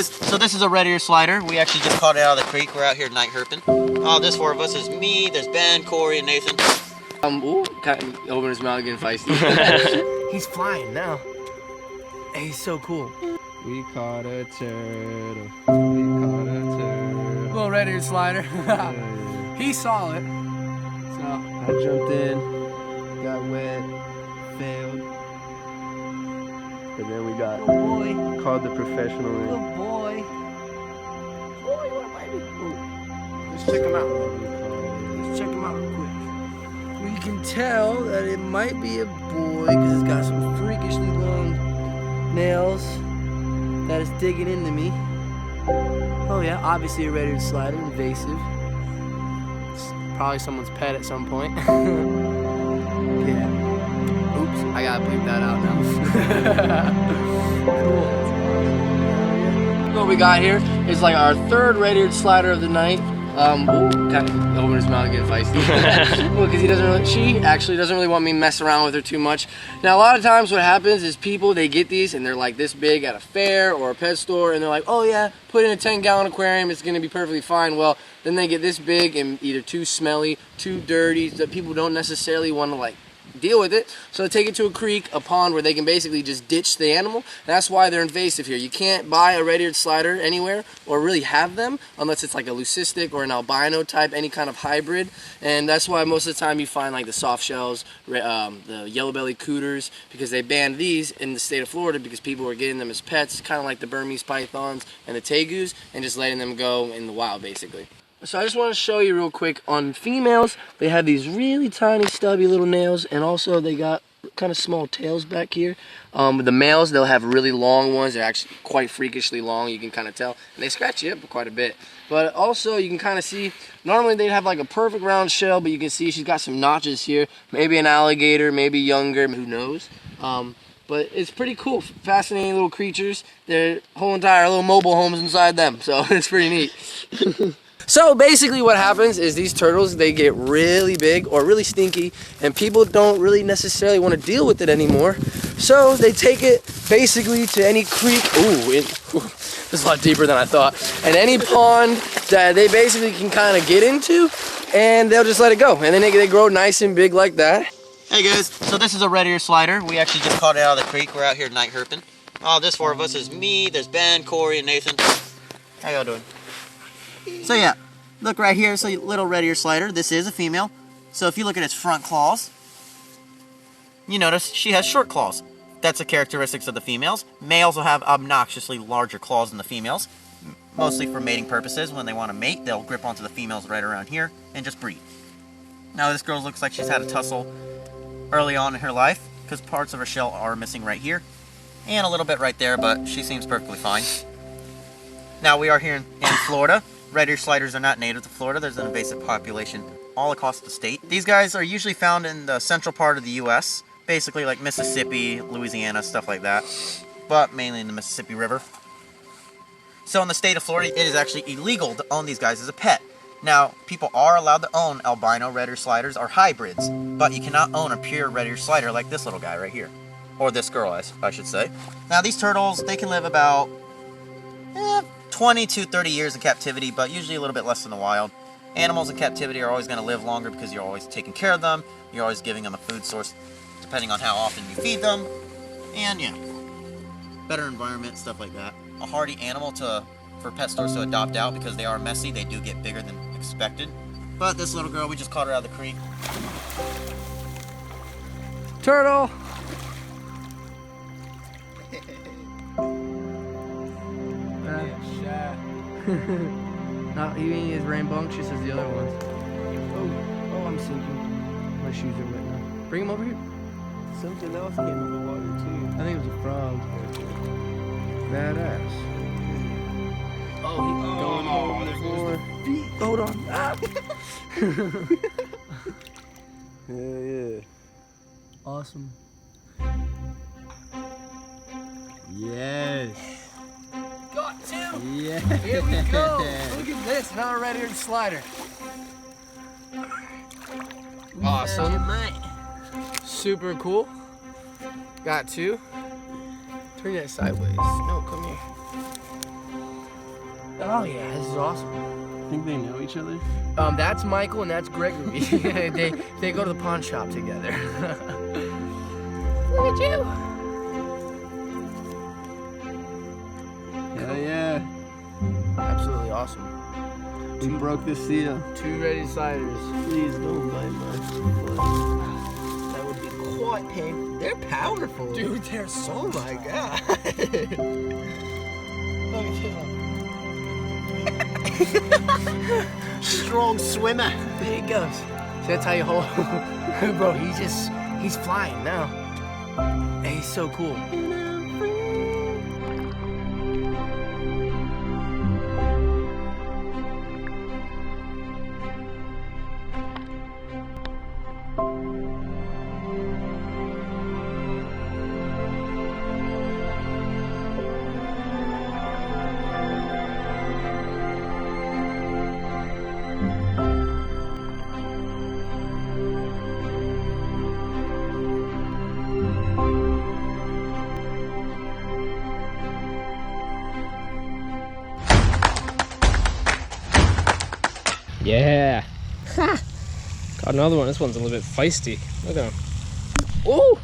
guys, so this is a red ear slider. We actually just caught it out of the creek. We're out here night herping. This four of us is me, there's Ben, Corey, and Nathan. Ooh, open his mouth, getting feisty. He's flying now. Hey, he's so cool. We caught a turtle. We caught a turtle. Little red ear slider. He saw it. So I jumped in, got wet, failed. And then we got called the professional. Good boy. Boy, you wanna bite me? Let's check him out. Let's check him out real quick. We can tell that it might be a boy because it's got some freakishly long nails that is digging into me. Oh yeah, obviously a red-eared slider, invasive. It's probably someone's pet at some point. Yeah. Oops, I gotta bleep that out now. Cool. What we got here is like our third red-eared slider of the night. Open his mouth, getting feisty. Well, because she actually doesn't really want me to mess around with her too much. Now, a lot of times what happens is people, they get these and they're like this big at a fair or a pet store and they're like, oh yeah, put in a 10-gallon aquarium, it's gonna be perfectly fine. Well, then they get this big and either too smelly, too dirty, that people don't necessarily want to like deal with it, so they take it to a creek, a pond where they can basically just ditch the animal. That's why they're invasive here. You can't buy a red-eared slider anywhere or really have them unless it's like a leucistic or an albino type, any kind of hybrid. And that's why most of the time you find like the soft shells, the yellow-bellied cooters, because they banned these in the state of Florida because people were getting them as pets, kind of like the Burmese pythons and the tegus, and just letting them go in the wild basically. So I just want to show you real quick, on females, they have these really tiny stubby little nails, and also they got kind of small tails back here. With the males, they'll have really long ones. They're actually quite freakishly long, you can kind of tell. And they scratch you up quite a bit. But also, you can kind of see, normally they'd have like a perfect round shell, but you can see she's got some notches here. Maybe an alligator, maybe younger, who knows. But it's pretty cool, fascinating little creatures. Their whole entire little mobile homes inside them, so it's pretty neat. So basically what happens is these turtles, they get really big or really stinky, and people don't really necessarily want to deal with it anymore. So they take it basically to any creek. This is a lot deeper than I thought. And any pond that they basically can kind of get into, and they'll just let it go. And then they grow nice and big like that. Hey guys, so this is a red ear slider. We actually just caught it out of the creek. We're out here night herping. This four of us is me, there's Ben, Corey, and Nathan. How y'all doing? So yeah, look right here, it's a little red ear slider. This is a female. So if you look at its front claws, you notice she has short claws. That's the characteristics of the females. Males will have obnoxiously larger claws than the females, mostly for mating purposes. When they want to mate, they'll grip onto the females right around here and just breed. Now this girl looks like she's had a tussle early on in her life because parts of her shell are missing right here and a little bit right there, but she seems perfectly fine. Now we are here in Florida. Red ear sliders are not native to Florida. There's an invasive population all across the state. These guys are usually found in the central part of the U.S., basically like Mississippi, Louisiana, stuff like that, but mainly in the Mississippi River. So in the state of Florida, it is actually illegal to own these guys as a pet. Now, people are allowed to own albino red ear sliders or hybrids, but you cannot own a pure red ear slider like this little guy right here, or this girl, I should say. Now, these turtles, they can live about 20 to 30 years in captivity, but usually a little bit less in the wild. Animals in captivity are always going to live longer because you're always taking care of them. You're always giving them a food source, depending on how often you feed them. And yeah, better environment, stuff like that. A hardy animal for pet stores to adopt out because they are messy. They do get bigger than expected. But this little girl, we just caught her out of the creek. Turtle! No, he ain't as rambunctious as the other ones. Oh, I'm sinking. My shoes are wet now. Bring him over here. Something else came in the water too. I think it was a frog. Badass. Oh, he's going over the floor. Hold on. Ah. Yeah. Awesome. Yes. Got two. Yeah. Here we go. Look at this, another red eared slider. Awesome. Super cool. Got two. Turn that sideways. No, come here. Oh yeah, this is awesome. I think they know each other. That's Michael and that's Gregory. they go to the pawn shop together. Look at you. Hell yeah. Absolutely awesome. We broke the seal. 2 ready sliders. Please don't bite my foot. That would be quite painful. They're powerful. Dude, they're so Oh my god. Look at this Strong swimmer. one. There he goes. So that's how you hold. Bro, he's flying now. Hey, he's so cool. Yeah. Ha! Got another one. This one's a little bit feisty. Look at him. Oh!